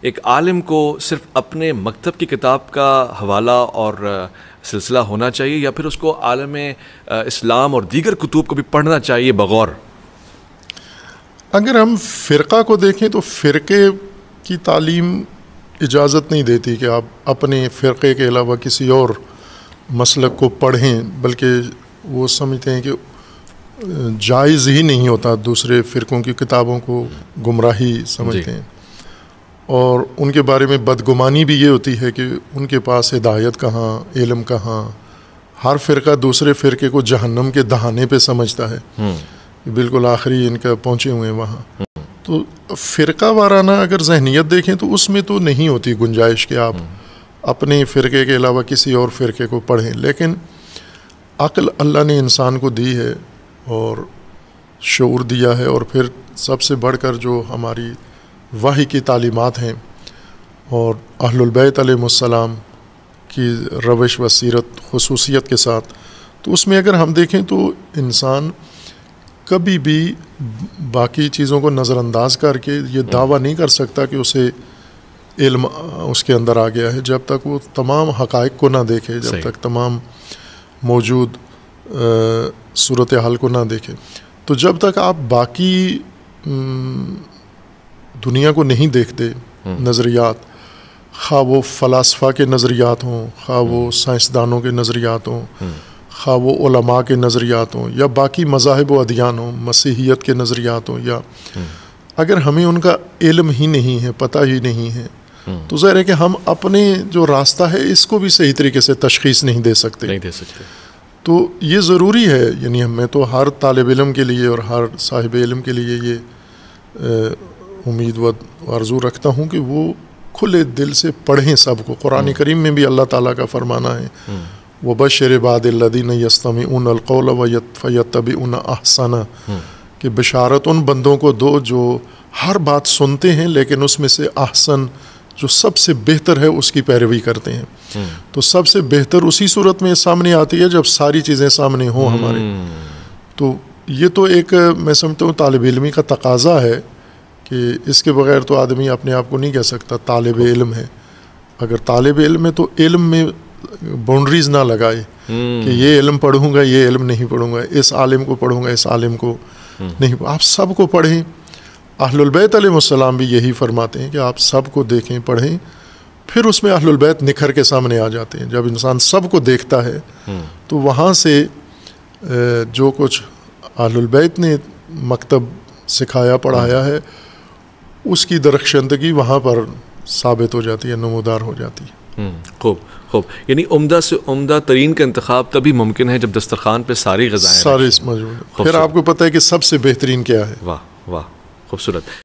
ایک عالم کو صرف اپنے مکتب کی کتاب کا حوالہ اور سلسلہ ہونا چاہیے یا پھر اس کو عالم اسلام اور دیگر کتب کو بھی پڑھنا چاہیے بغور؟ اگر ہم فرقہ کو دیکھیں تو فرقے کی تعلیم اجازت نہیں دیتی کہ آپ اپنے فرقے کے علاوہ کسی اور مسلک کو پڑھیں، بلکہ وہ سمجھتے ہیں کہ جائز ہی نہیں ہوتا، دوسرے فرقوں کی کتابوں کو گمراہی سمجھتے ہیں اور ان کے بارے میں بدگمانی بھی یہ ہوتی ہے کہ ان کے پاس ہدایت کہاں، علم کہاں، ہر فرقہ دوسرے فرقے کو جہنم کے دہانے پہ سمجھتا ہے، بالکل آخری ان کا پہنچے ہوئے ہیں وہاں۔ تو فرقہ وارانہ اگر ذہنیت دیکھیں تو اس میں تو نہیں ہوتی گنجائش کہ آپ اپنے فرقے کے علاوہ کسی اور فرقے کو پڑھیں، لیکن عقل اللہ نے انسان کو دی ہے اور شعور دیا ہے، اور پھر سب سے بڑھ کر جو ہماری وحی کی تعلیمات ہیں اور اہل البیت علیہم السلام کی روش و سیرت خصوصیت کے ساتھ، تو اس میں اگر ہم دیکھیں تو انسان کبھی بھی باقی چیزوں کو نظر انداز کر کے یہ دعویٰ نہیں کر سکتا کہ اسے علم اس کے اندر آ گیا ہے جب تک وہ تمام حقائق کو نہ دیکھے، جب تک تمام موجود صورتحال کو نہ دیکھے۔ تو جب تک آپ باقی دنیا کو نہیں دیکھتے، نظریات، خواہ وہ فلاسفہ کے نظریات ہوں، خواہ وہ سائنسدانوں کے نظریات ہوں، خواہ وہ علماء کے نظریات ہوں، یا باقی مذاہب و ادیان ہوں، مسیحیت کے نظریات ہوں، یا اگر ہمیں ان کا علم ہی نہیں ہے، پتہ ہی نہیں ہے، تو ظاہر ہے کہ ہم اپنے جو راستہ ہے اس کو بھی صحیح طریقے سے تشخیص نہیں دے سکتے۔ تو یہ ضروری ہے، یعنی میں تو ہر طالب علم کے لیے اور ہر صاحب علم کے لیے یہ امید و آرزو رکھتا ہوں کہ وہ کھلے دل سے پڑھیں سب کو۔ قرآن کریم میں بھی اللہ تعالیٰ کا فرمانا ہے وَبَشِّرِ عِبَادِ الَّذِينَ يَسْتَمِعُونَ الْقَوْلَ فَيَتَّبِعُونَ أَحْسَنَهُ، کہ بشارت ان بندوں کو دو جو ہر بات سنتے ہیں لیکن اس میں سے احسن، جو سب سے بہتر ہے، اس کی پیروی کرتے ہیں۔ تو سب سے بہتر اسی صورت میں سامنے آتی ہے جب ساری چیزیں سامنے ہوں ہمارے۔ تو یہ تو ایک میں سمجھتا ہوں طالب علمی کا تقاضا ہے کہ اس کے بغیر تو آدمی اپنے آپ کو نہیں کہہ سکتا طالب علم ہے۔ اگر طالب علم ہے تو علم میں باؤنڈریز نہ لگائے کہ یہ علم پڑھوں گا، یہ علم نہیں پڑھوں گا، اس عالم کو پڑھوں گا، اس عالم کو نہیں۔ آپ سب کو پڑھیں۔ اہل البیت علیہ السلام بھی یہی فرماتے ہیں کہ آپ سب کو دیکھیں، پڑھیں، پھر اس میں اہل البیت نکھر کے سامنے آ جاتے ہیں۔ جب انسان سب کو دیکھتا ہے تو وہاں سے جو کچھ اہل البیت نے مکتب سکھایا پڑھایا ہے اس کی درخشندگی وہاں پر ثابت ہو جاتی ہے، نمودار ہو جاتی ہے۔ خوب خوب، یعنی عمدہ سے عمدہ ترین کا انتخاب تبھی ممکن ہے جب دسترخوان پہ ساری غذائیں سارے موجود ہیں، پھر آپ کو پتہ ہے کہ سب سے بہترین کیا ہے۔ واہ واہ، خوبصورت۔